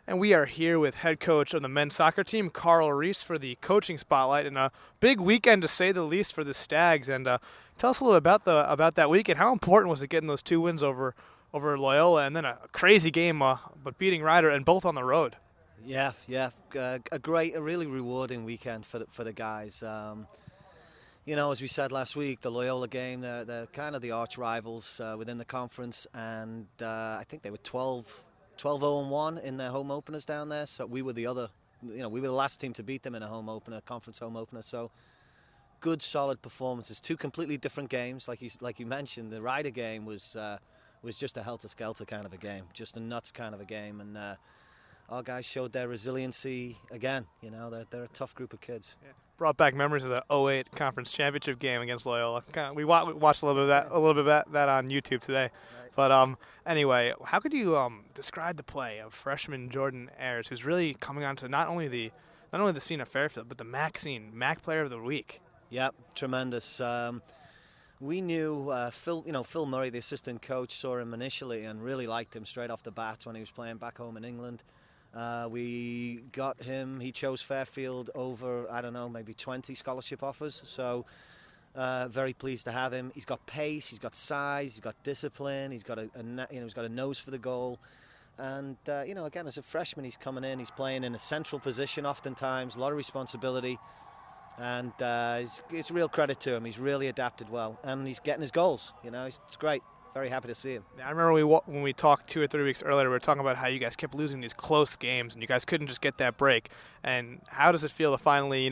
And we are here with head coach of the men's soccer team, Carl Rees, for the coaching spotlight, and a big weekend to say the least for the Stags. And tell us a little about that weekend. How important was it getting those 2 wins over Loyola, and then a crazy game, but beating Ryder, and both on the road? Yeah, a really rewarding weekend for the guys. As we said last week, the Loyola game, they're kind of the arch rivals within the conference, and I think they were 12-0-1 in their home openers down there. So we were the last team to beat them in a home opener, conference home opener. So good, solid performances. 2 completely different games, like you mentioned. The Ryder game was just a helter-skelter kind of a game, just a nuts kind of a game, and our guys showed their resiliency again. They're a tough group of kids. Yeah. Brought back memories of the '08 conference championship game against Loyola. We watched a little bit of that on YouTube today. Right. But anyway, how could you describe the play of freshman Jordan Ayers, who's really coming onto not only the scene of Fairfield, but the MAC scene, MAC Player of the Week? Yep, tremendous. We knew Phil Murray, the assistant coach, saw him initially and really liked him straight off the bat when he was playing back home in England. We got him. He chose Fairfield over, maybe 20 scholarship offers. So very pleased to have him. He's got pace, he's got size, he's got discipline, he's got he's got a nose for the goal. And again, as a freshman, he's coming in. He's playing in a central position, oftentimes, a lot of responsibility. And it's real credit to him. He's really adapted well, and he's getting his goals. It's great. Very happy to see him. I remember when we talked 2 or 3 weeks earlier, we were talking about how you guys kept losing these close games, and you guys couldn't just get that break. And how does it feel to finally,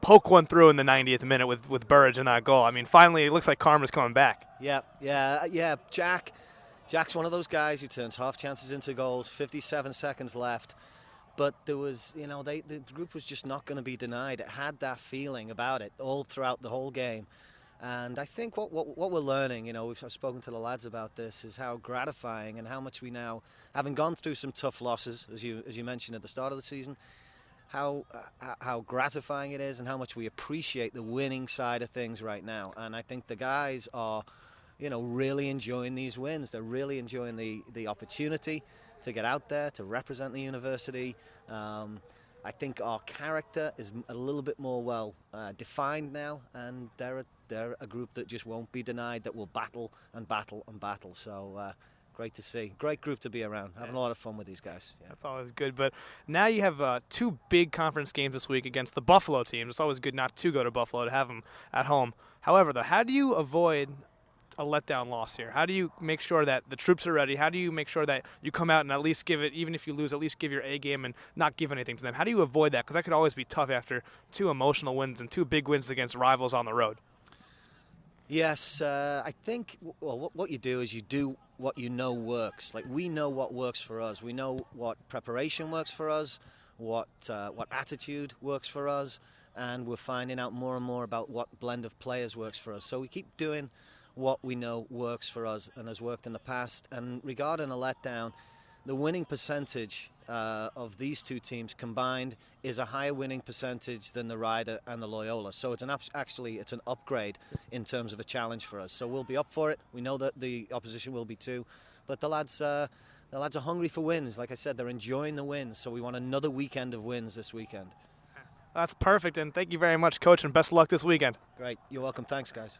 poke one through in the 90th minute with Burridge and that goal? I mean, finally, it looks like karma's coming back. Yeah. Jack's one of those guys who turns half chances into goals. 57 seconds left. But there was, the group was just not going to be denied. It had that feeling about it all throughout the whole game. And I think what we're learning, I've spoken to the lads about this, is how gratifying and how much we now, having gone through some tough losses, as you mentioned at the start of the season, how gratifying it is and how much we appreciate the winning side of things right now. And I think the guys are, really enjoying these wins. They're really enjoying the opportunity to get out there, to represent the university. I think our character is a little bit more defined now, and they're a group that just won't be denied, that will battle and battle and battle. So great to see. Great group to be around. Having a lot of fun with these guys. Yeah. That's always good. But now you have 2 big conference games this week against the Buffalo teams. It's always good not to go to Buffalo, to have them at home. However, though, how do you avoid a letdown loss here? How do you make sure that the troops are ready? How do you make sure that you come out and at least give it, even if you lose, at least give your A game and not give anything to them? How do you avoid that? Because that could always be tough after 2 emotional wins and 2 big wins against rivals on the road. Yes, I think what you do is you do what you know works. Like, we know what works for us. We know what preparation works for us, what attitude works for us, and we're finding out more and more about what blend of players works for us. So we keep doing what we know works for us and has worked in the past. And regarding a letdown, the winning percentage of these 2 teams combined is a higher winning percentage than the Ryder and the Loyola. So it's an upgrade in terms of a challenge for us. So we'll be up for it. We know that the opposition will be too, but the lads are hungry for wins. Like I said, they're enjoying the wins. So we want another weekend of wins this weekend. That's perfect, and thank you very much, Coach, and best of luck this weekend. Great. You're welcome. Thanks, guys.